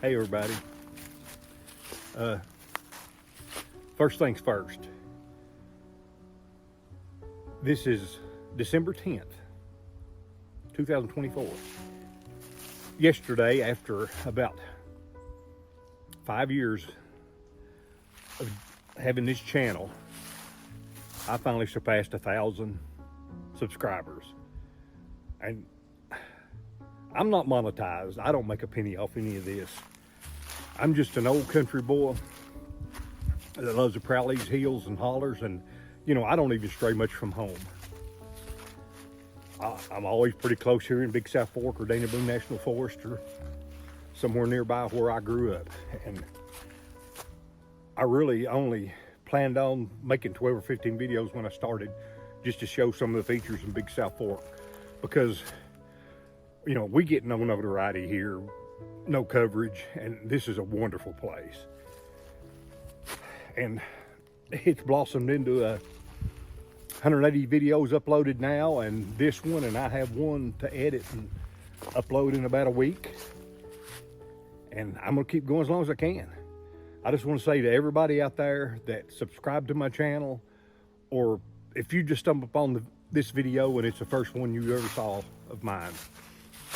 Hey everybody. First things first. This is December 10th, 2024. Yesterday, after about 5 years of having this channel, I finally surpassed 1,000 subscribers. And I'm not monetized. I don't make a penny off any of this. I'm just an old country boy that loves to prowl these hills and hollers, and you know, I don't even stray much from home. I'm always pretty close here in Big South Fork or Dana Boone National Forest or somewhere nearby where I grew up. And I really only planned on making 12 or 15 videos when I started, just to show some of the features in Big South Fork, because you know, we get no notoriety here, no coverage, and this is a wonderful place. And it's blossomed into 180 videos uploaded now, and this one, and I have one to edit and upload in about a week. And I'm gonna keep going as long as I can. I just want to say to everybody out there that subscribe to my channel, or if you just stumble upon this video and it's the first one you ever saw of mine,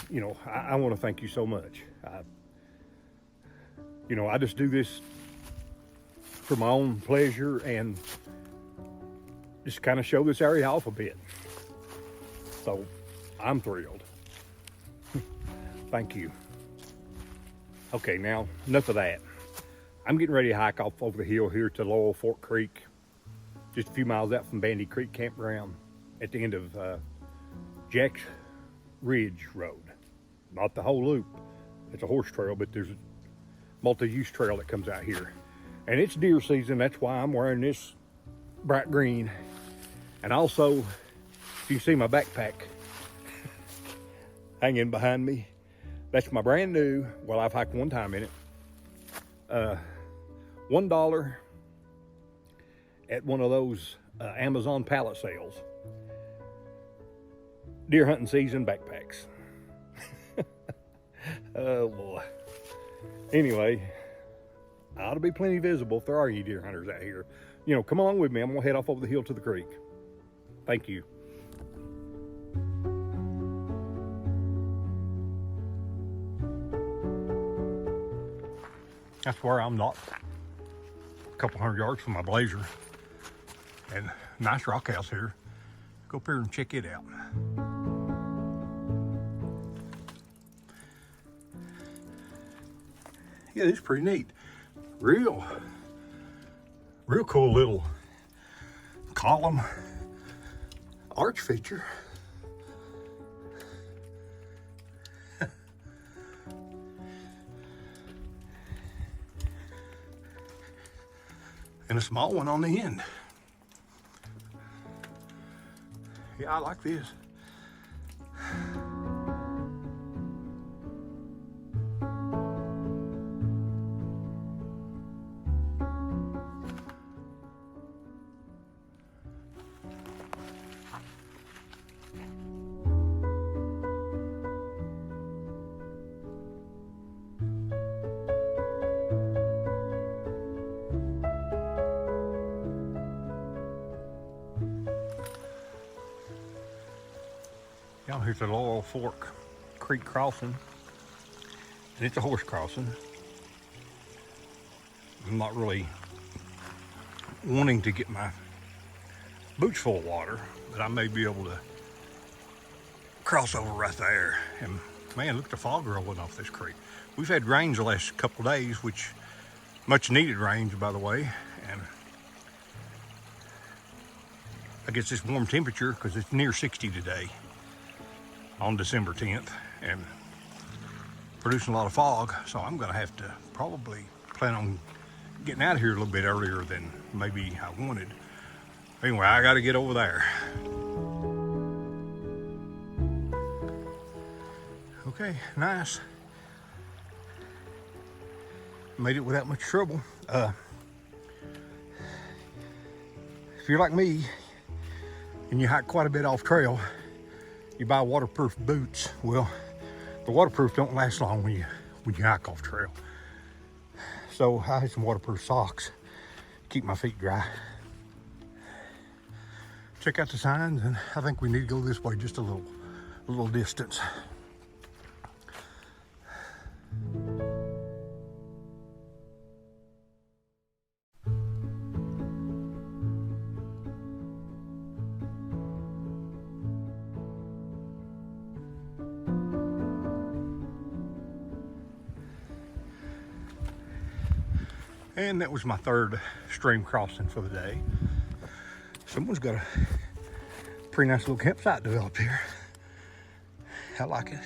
you know, I want to thank you so much. You know, I just do this for my own pleasure and just kind of show this area off a bit. So I'm thrilled. Thank you. Okay, now enough of that. I'm getting ready to hike off over the hill here to Laurel Fork Creek, just a few miles out from Bandy Creek Campground at the end of Jack's Ridge Road. Not the whole loop. It's a horse trail, but there's a multi-use trail that comes out here. And it's deer season, that's why I'm wearing this bright green. And also, if you see my backpack hanging behind me, that's my brand new, well, I've hiked one time in it, $1 at one of those Amazon pallet sales. Deer hunting season backpacks. Oh boy. Anyway, I ought to be plenty visible if there are any deer hunters out here. You know, come along with me. I'm gonna head off over the hill to the creek. Thank you. That's where I'm not. A couple 100 yards from my blazer. And nice rock house here. Go up here and check it out. Yeah, it's pretty neat. Real cool little column arch feature. And a small one on the end. Yeah, I like this. Down here's the Laurel Fork Creek crossing, and it's a horse crossing. I'm not really wanting to get my boots full of water, but I may be able to cross over right there. And man, look at the fog rolling off this creek. We've had rains the last couple of days, which much needed rains, by the way. And I guess this warm temperature, because it's near 60 today on December 10th, and producing a lot of fog. So I'm gonna have to probably plan on getting out of here a little bit earlier than maybe I wanted. Anyway, I gotta get over there. Okay, nice. Made it without much trouble. If you're like me and you hike quite a bit off trail, you buy waterproof boots. Well, the waterproof don't last long when you hike off trail. So I had some waterproof socks to keep my feet dry. Check out the signs, and I think we need to go this way just a little distance. And that was my third stream crossing for the day. Someone's got a pretty nice little campsite developed here. I like it.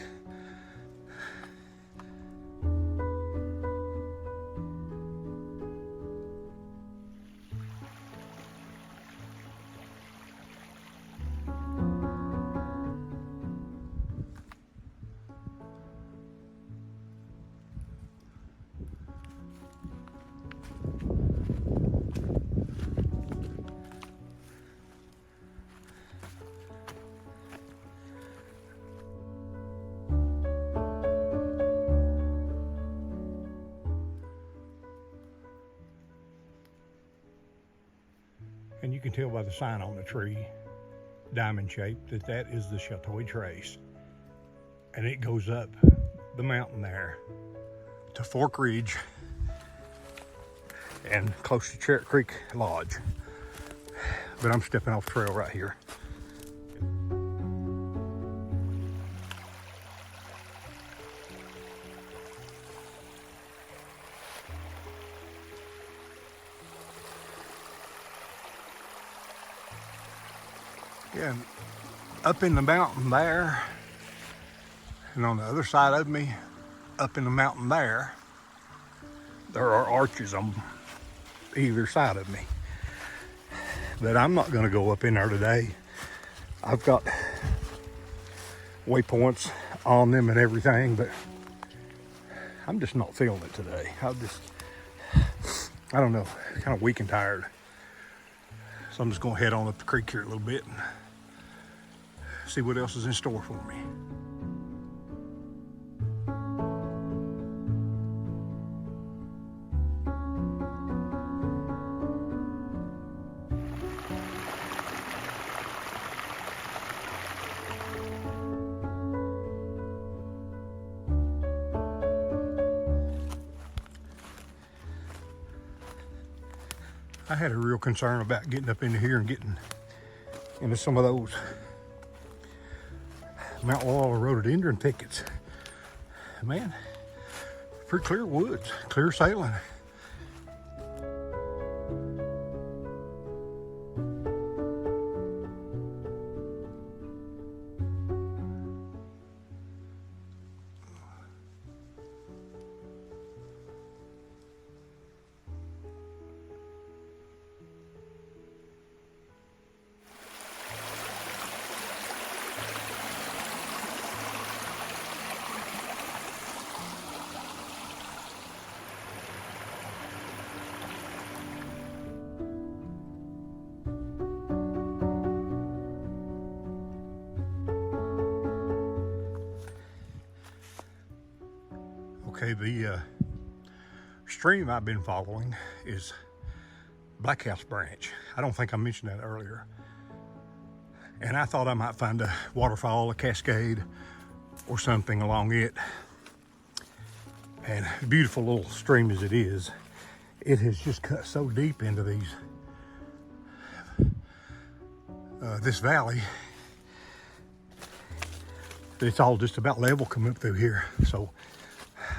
And you can tell by the sign on the tree, diamond shaped, that is the Chateau Trace. And it goes up the mountain there to Fork Ridge and close to Cherry Creek Lodge. But I'm stepping off trail right here. Yeah, up in the mountain there, and on the other side of me, up in the mountain there are arches on either side of me. But I'm not gonna go up in there today. I've got waypoints on them and everything, but I'm just not feeling it today. I don't know, kind of weak and tired. So I'm just gonna head on up the creek here a little bit and see what else is in store for me. I had a real concern about getting up into here and getting into some of those Mount Laurel rhododendron thickets. Man, pretty clear woods, clear sailing. Okay, the stream I've been following is Blackhouse branch. I don't think I mentioned that earlier. And I thought I might find a waterfall, a cascade, or something along it. And beautiful little stream as it is, it has just cut so deep into these, this valley, that it's all just about level coming up through here. So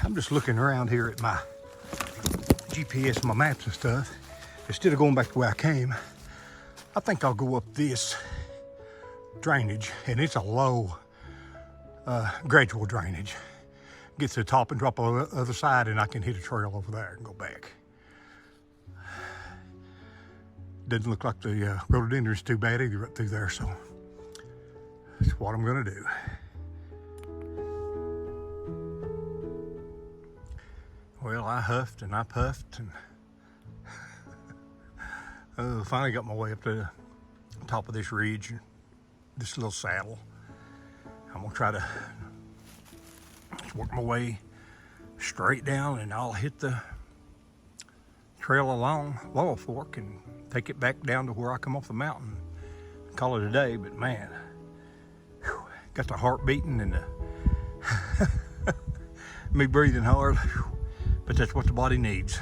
I'm just looking around here at my GPS, my maps and stuff. Instead of going back the way I came, I think I'll go up this drainage, and it's a low, gradual drainage. Get to the top and drop on the other side, and I can hit a trail over there and go back. Doesn't look like the rhododendron's too bad either up through there, so that's what I'm gonna do. Well, I huffed and I puffed and finally got my way up to the top of this ridge, this little saddle. I'm gonna try to work my way straight down, and I'll hit the trail along Laurel Fork and take it back down to where I come off the mountain. Call it a day, but man, whew, got the heart beating and me breathing hard, whew, but that's what the body needs.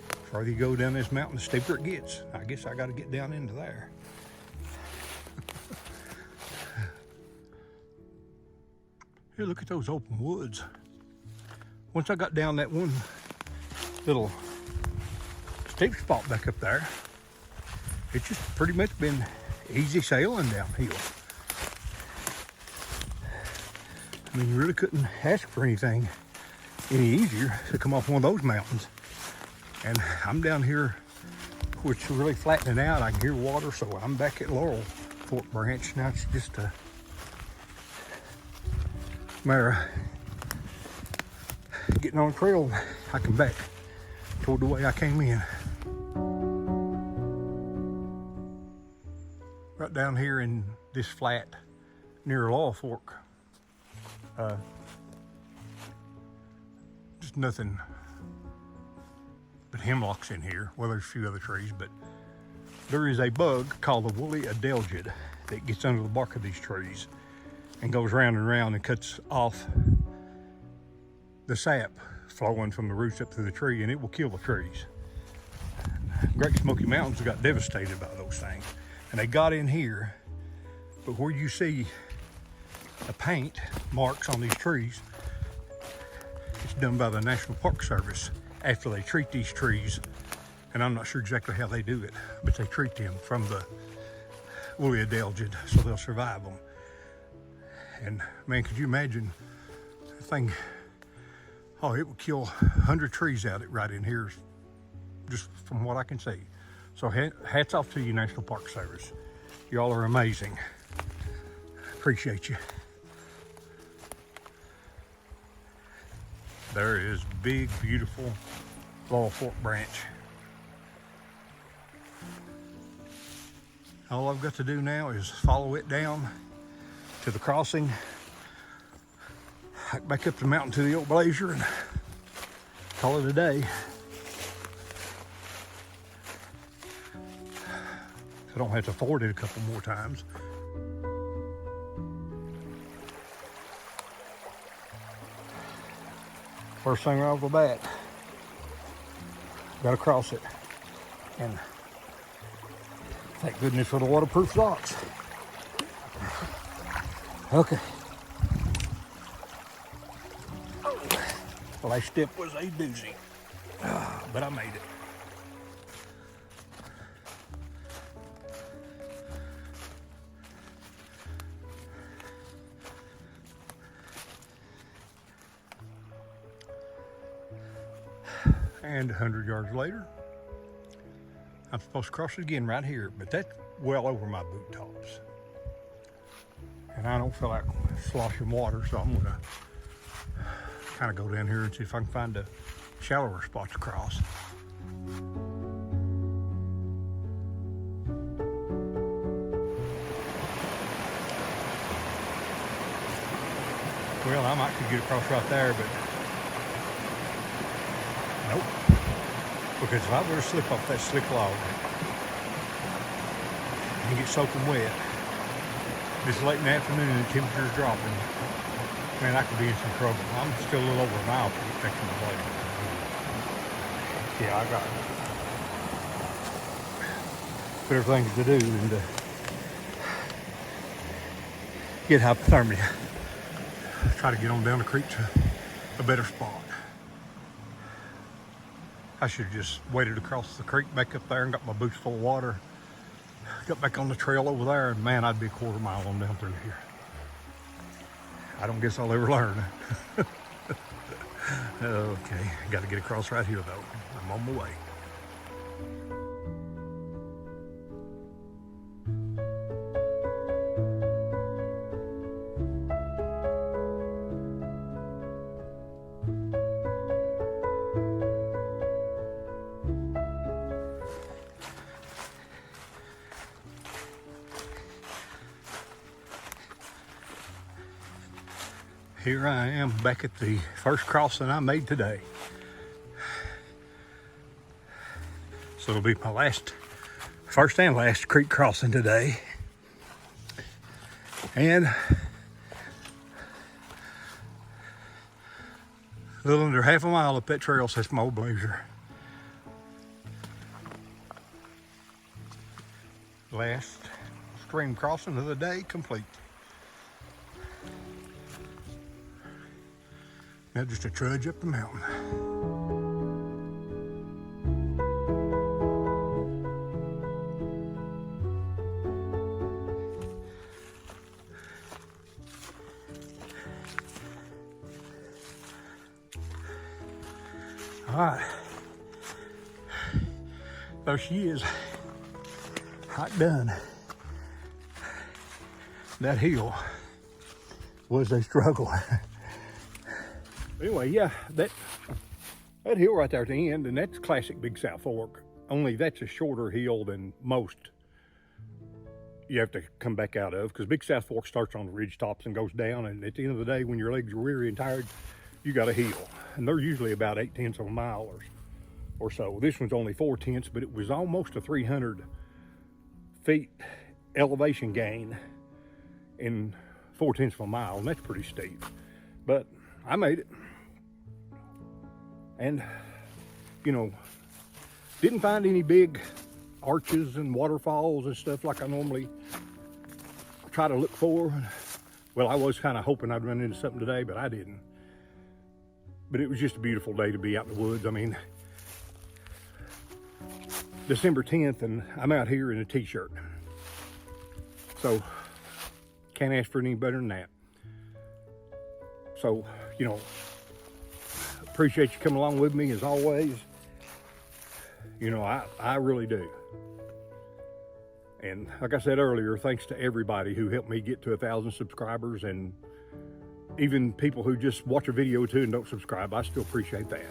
The farther you go down this mountain, the steeper it gets. I guess I got to get down into there. Here, look at those open woods. Once I got down that one little steep spot back up there, it's just pretty much been easy sailing downhill. I mean, you really couldn't ask for anything any easier to come off one of those mountains. And I'm down here, which is really flattening out. I can hear water, so I'm back at Laurel Fork Branch. Now it's just a matter of getting on the trail, hiking back toward the way I came in. Right down here in this flat near Laurel Fork, just nothing but hemlocks in here. Well, there's a few other trees, but there is a bug called the woolly adelgid that gets under the bark of these trees and goes round and round and cuts off the sap flowing from the roots up through the tree, and it will kill the trees. Great Smoky Mountains got devastated by those things, and they got in here. But where you see the paint marks on these trees, it's done by the National Park Service after they treat these trees, and I'm not sure exactly how they do it, but they treat them from the woolly adelgid so they'll survive them. And man, could you imagine the thing? Oh, it would kill 100 trees out it right in here, just from what I can see. So hats off to you, National Park Service. Y'all are amazing. Appreciate you. There is big, beautiful Laurel Fork Branch. All I've got to do now is follow it down to the crossing, hike back up the mountain to the old glacier, and call it a day. I don't have to ford it a couple more times. First thing right off the bat, got to cross it, and thank goodness for the waterproof socks. Okay. The last step was a doozy, but I made it. And 100 yards later, I'm supposed to cross it again right here, but that's well over my boot tops. And I don't feel like sloshing water, so I'm gonna kind of go down here and see if I can find a shallower spot to cross. Well, I might could get across right there, but nope. Because if I were to slip off that slick log and get soaking wet, this late in the afternoon and the temperature's dropping, man, I could be in some trouble. I'm still a little over a mile from fixing the blade. Yeah, I got better things to do than to get hypothermia. Try to get on down the creek to a better spot. I should have just waited across the creek back up there and got my boots full of water. Got back on the trail over there, and man, I'd be a quarter mile on down through here. I don't guess I'll ever learn. Okay, got to get across right here though. I'm on my way. Here I am back at the first crossing I made today. So it'll be my first and last creek crossing today. And a little under half a mile up that trail, says my old blazer. Last stream crossing of the day complete. Now just a trudge up the mountain. All right, there she is, hot done. That hill was a struggle. Anyway, yeah, that hill right there at the end, and that's classic Big South Fork, only that's a shorter hill than most you have to come back out of, because Big South Fork starts on the ridge tops and goes down, and at the end of the day, when your legs are weary and tired, you got a hill, and they're usually about 0.8 of a mile or so. This one's only 0.4, but it was almost a 300 feet elevation gain in 0.4 of a mile, and that's pretty steep, but I made it. And you know, didn't find any big arches and waterfalls and stuff like I normally try to look for. Well, I was kind of hoping I'd run into something today, but I didn't. But it was just a beautiful day to be out in the woods. I mean, December 10th, and I'm out here in a t-shirt. So, can't ask for any better than that. So, you know, appreciate you coming along with me as always. You know, I really do. And like I said earlier, thanks to everybody who helped me get to 1,000 subscribers, and even people who just watch a video too and don't subscribe. I still appreciate that.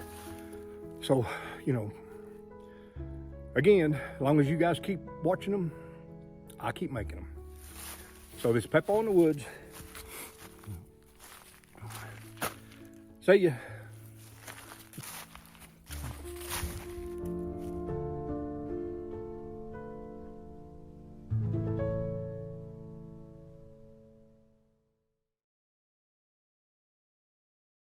So, you know, again, as long as you guys keep watching them, I keep making them. So this Peppo in the Woods. See ya.